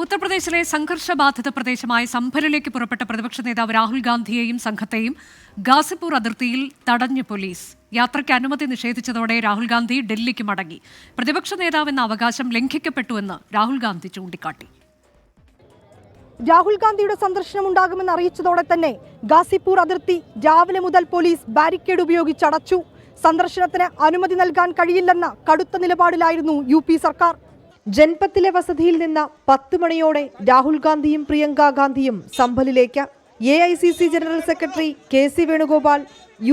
ഉത്തർപ്രദേശിലെ സംഘർഷബാധിത പ്രദേശമായ സംഭലിലേക്ക് പുറപ്പെട്ട പ്രതിപക്ഷ നേതാവ് രാഹുൽ ഗാന്ധിയെയും സംഘത്തെയും ഗാസിപൂർ അതിർത്തിയിൽ തടഞ്ഞു പോലീസ്. യാത്രയ്ക്ക് അനുമതി നിഷേധിച്ചതോടെ രാഹുൽ ഗാന്ധി ഡൽഹിക്ക് മടങ്ങി. പ്രതിപക്ഷ നേതാവെന്ന അവകാശം ലംഘിക്കപ്പെട്ടുവെന്ന് രാഹുൽ ഗാന്ധി ചൂണ്ടിക്കാട്ടി. രാഹുൽ ഗാന്ധിയുടെ സന്ദർശനം ഉണ്ടാകുമെന്ന് അറിയിച്ചതോടെ തന്നെ ഗാസിപൂർ അതിർത്തി രാവിലെ മുതൽ പോലീസ് ബാരിക്കേഡ് ഉപയോഗിച്ച് അടച്ചു. സന്ദർശനത്തിന് അനുമതി നൽകാൻ കഴിയില്ലെന്ന കടുത്ത നിലപാടിലായിരുന്നു UP സർക്കാർ. ജൻപത്തിലെ വസതിയിൽ നിന്ന് 10 മണിയോടെ രാഹുൽ ഗാന്ധിയും പ്രിയങ്ക ഗാന്ധിയും സംഭലിലേക്ക്. AICC general secretary KC Venugopal,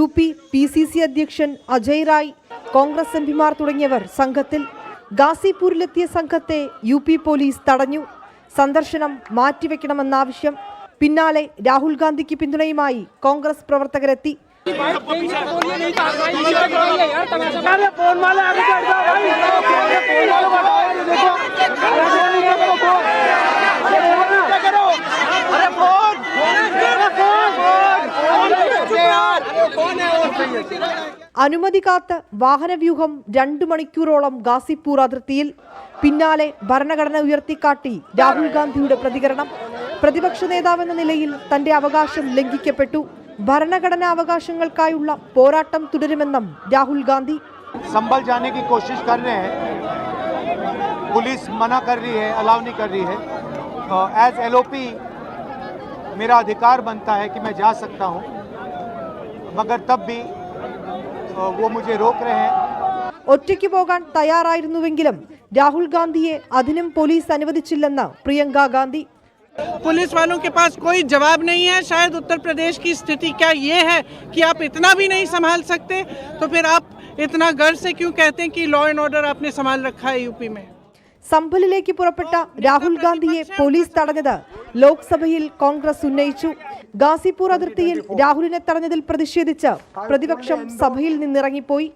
UP PCC അധ്യക്ഷൻ അജയ് റായ്, കോൺഗ്രസ് എംപിമാർ തുടങ്ങിയവർ സംഘത്തിൽ. ഗാസിപൂരിലെത്തിയ സംഘത്തെ UP പോലീസ് തടഞ്ഞു. സന്ദർശനം മാറ്റിവെക്കണമെന്നാവശ്യം. പിന്നാലെ രാഹുൽ ഗാന്ധിക്ക് പിന്തുണയുമായി കോൺഗ്രസ് പ്രവർത്തകരെത്തി. അനുമതി കാത്ത് വാഹനവ്യൂഹം 2 മണിക്കൂറോളം ഗാസിപൂർ അതിർത്തിയിൽ. പിന്നാലെ ഭരണഘടന ഉയർത്തിക്കാട്ടി രാഹുൽ ഗാന്ധിയുടെ പ്രതികരണം. പ്രതിപക്ഷ നേതാവെന്ന നിലയിൽ തന്റെ അവകാശം ലംഘിക്കപ്പെട്ടു. ഭരണഘടനാ അവകാശങ്ങൾക്കായുള്ള പോരാട്ടം തുടരുമെന്നും രാഹുൽ ഗാന്ധി. संभल जाने की कोशिश कर रहे हैं, पुलिस मना कर रही है, अलाउ नहीं कर रही है. एज LOP मेरा अधिकार बनता है कि मैं जा सकता हूं, मगर तब भी वो मुझे रोक रहे हैं. ഒറ്റയ്ക്ക് പോകാൻ തയ്യാറായിരുന്നുവെങ്കിലും രാഹുൽ ഗാന്ധിയെ അതിനും പോലീസ് അനുവദിച്ചില്ലെന്ന് പ്രിയങ്ക ഗാന്ധി. पुलिस वालों के पास कोई जवाब नहीं है. शायद उत्तर प्रदेश की स्थिति क्या ये है कि आप इतना भी नहीं संभाल सकते, तो फिर आप इतना गर्व से क्यों कहते हैं कि लॉ एंड ऑर्डर आपने संभाल रखा है UP में. സംഭലിലേക്ക് പുറപ്പെട്ട രാഹുൽ ഗാന്ധിയെ പോലീസ് തടഞ്ഞത് ലോക്സഭയിൽ കോൺഗ്രസ് ഉന്നയിച്ചു. ഗാസിപൂർ അതിർത്തിയിൽ രാഹുലിനെ തടഞ്ഞതിൽ പ്രതിഷേധിച്ച് പ്രതിപക്ഷം സഭയിൽ നിന്നിറങ്ങിപ്പോയി.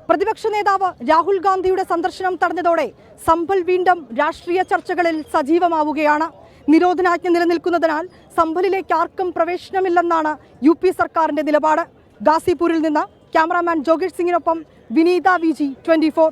പ്രതിപക്ഷ നേതാവ് രാഹുൽ ഗാന്ധിയുടെ സന്ദർശനം തടഞ്ഞതോടെ സംഭൽ വീണ്ടും രാഷ്ട്രീയ ചർച്ചകളിൽ സജീവമാവുകയാണ്. നിരോധനാജ്ഞ നിലനിൽക്കുന്നതിനാൽ സംഭലിലേക്ക് ആർക്കും പ്രവേശനമില്ലെന്നാണ് UP സർക്കാരിന്റെ നിലപാട്. ഗാസിപൂരിൽ നിന്ന് ക്യാമറാമാൻ ജോഗേഷ് സിംഗിനൊപ്പം വിനീത VG 24.